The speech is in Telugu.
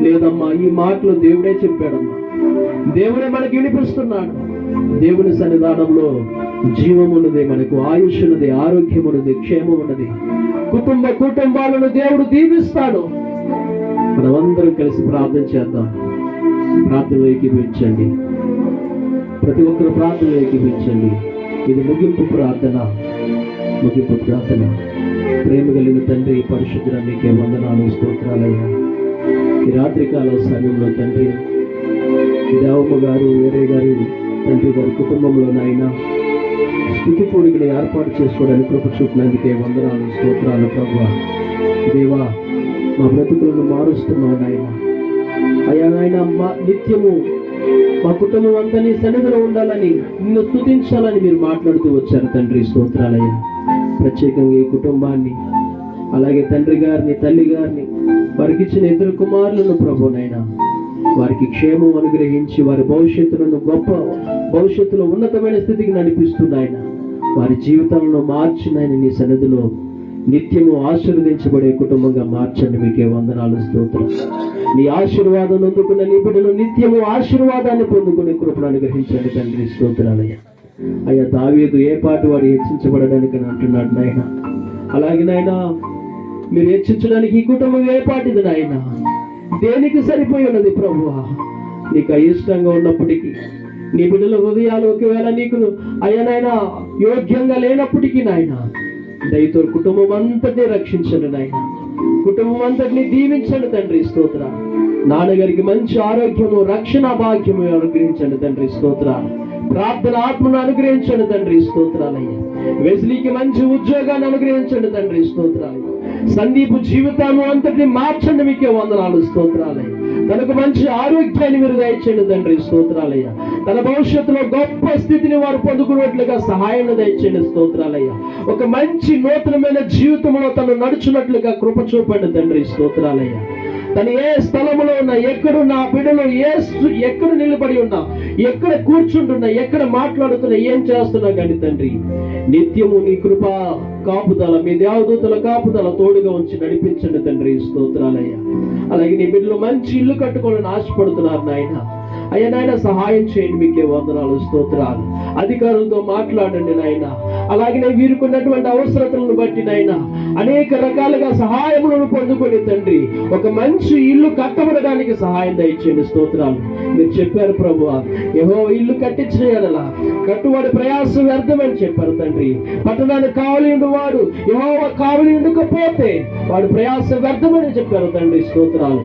లేదమ్మా, ఈ మాటలు దేవుడే చెప్పాడమ్మా, దేవుడే మనకి వినిపిస్తున్నాడు. దేవుని సన్నిధానంలో జీవం ఉన్నది, మనకు ఆయుష్ ఉన్నది, ఆరోగ్యం ఉన్నది, క్షేమం ఉన్నది. కుటుంబాలను దేవుడు దీవిస్తాడు. మనమందరం కలిసి ప్రార్థన చేద్దాం. ప్రార్థనలో ఏకీభవించండి. ప్రతి ఒక్కరు ప్రార్థనలో ఏకీభవించండి. ఇది ముగింపు ప్రార్థన. ప్రేమ కలిగిన తండ్రి, పరిశుద్ధుడా, మీకే వందనాలు, స్తోత్రాలయ్యా. ఈ రాత్రికాల సమయంలో తండ్రి, దేవమ్మ గారు, వేరే గారి తండ్రి గారి కుటుంబంలో నాయన స్థితి కూడికను ఏర్పాటు చేసుకోవడానికి కృప చూపినందుకే వందనాలు, స్తోత్రాలు ప్రభువా. దేవా, మా బ్రతుకులను మారుస్తున్నావు నాయన. అయ్యా నాయన, నిత్యము మా కుటుంబం అంతా నీ సన్నిధిలో ఉండాలని, నిన్ను స్తుతించాలని మీరు మాట్లాడుతూ వచ్చారు తండ్రి. స్తోత్రాలయ్యా. ప్రత్యేకంగా ఈ కుటుంబాన్ని, అలాగే తండ్రి గారిని, తల్లి గారిని, వారికి ఇచ్చిన ఇద్దరు కుమారులను ప్రభునైనా వారికి క్షేమం అనుగ్రహించి వారి భవిష్యత్తులను గొప్ప భవిష్యత్తులో ఉన్నతమైన స్థితికి నడిపిస్తున్నాయన. వారి జీవితాలను మార్చినాయన నీ సన్నిధిలో నిత్యము ఆశీర్వదించబడే కుటుంబంగా మార్చండి. మీకే వందనాలు, స్తోత్రం. నీ ఆశీర్వాదం అందుకున్న నీ బిడ్డలు నిత్యము ఆశీర్వాదాన్ని పొందుకునే కృపను అనుగ్రహించండి తండ్రి. స్తోత్రాలయ్యా. అయ్యా, దావీదు ఏ పాటు వాడు హెచ్చించబడడానికి అని అంటున్నాడు నాయన. అలాగే నాయన, మీరు హెచ్చించడానికి ఈ కుటుంబం ఏ పాటిది నాయన? దేనికి సరిపోయి ఉన్నది ప్రభువా? నీకు అయిష్టంగా ఉన్నప్పటికీ, నీ బిడ్డల హృదయాలు ఒకవేళ నీకు అయ్యనైనా యోగ్యంగా లేనప్పటికీ నాయన, దయతో కుటుంబం అంతటినీ రక్షించండి నాయన. కుటుంబం అంతటినీ దీవించండి తండ్రి. స్తోత్ర. నాన్నగారికి మంచి ఆరోగ్యము, రక్షణ భాగ్యము అనుగ్రహించండి తండ్రి. స్తోత్ర. ప్రార్థన ఆత్మను అనుగ్రహించండి తండ్రి. స్తోత్రాలయ్యా. వెస్లీకి మంచి ఉద్యోగాన్ని అనుగ్రహించండి తండ్రి. స్తోత్రాలు. సందీపు జీవితాన్ని అంతటిని మార్చండి. మీకే వందనాలు, స్తోత్రాలయ్యా. తనకు మంచి ఆరోగ్యాన్ని మీరు దయచేయండి తండ్రి. స్తోత్రాలయ్యా. తన భవిష్యత్తులో గొప్ప స్థితిని వారు పొందుకున్నట్లుగా సహాయం దయచేయండి. స్తోత్రాలయ్యా. ఒక మంచి నూతనమైన జీవితంలో తను నడుచున్నట్లుగా కృప చూపండి తండ్రి. స్తోత్రాలయ్యా. తను ఏ స్థలంలో ఉన్నా, ఎక్కడున్నా, బిడ్డలు ఎక్కడ నిలబడి ఉన్నా, ఎక్కడ కూర్చుంటున్నా, ఎక్కడ మాట్లాడుతున్నా, ఏం చేస్తున్నా కానీ తండ్రి, నిత్యము నీ కృప కాపుదల, మీ దేవదూతల కాపుదల తోడుగా ఉంచి నడిపించండి తండ్రి. స్తోత్రాలయ్యా. అలాగే నీ బిడ్డలు మంచి ఇల్లు కట్టుకోవాలని ఆశపడుతున్నారు నాయన. అయ్యా నాయన, సహాయం చేయండి. మీకే వందనాలు, స్తోత్రాలు. అధికారులతో మాట్లాడండి నాయన. అలాగే వీరుకున్నటువంటి అవసరతలను బట్టి నాయన అనేక రకాలుగా సహాయములను పొందుకొని తండ్రి, ఒక మంచి ఇల్లు కట్టబడడానికి సహాయం దయచేయండి. స్తోత్రాలు. మీరు చెప్పారు ప్రభువా, యెహోవా ఇల్లు కట్టించిన యెడల కట్టువాడి ప్రయాసం వ్యర్థమని చెప్పారు తండ్రి. పట్టణానికి కావలి ఉండేవాడు యెహోవా కావలి ఉండకపోతే వాడు ప్రయాసం వ్యర్థమని చెప్పారు తండ్రి. స్తోత్రాలు.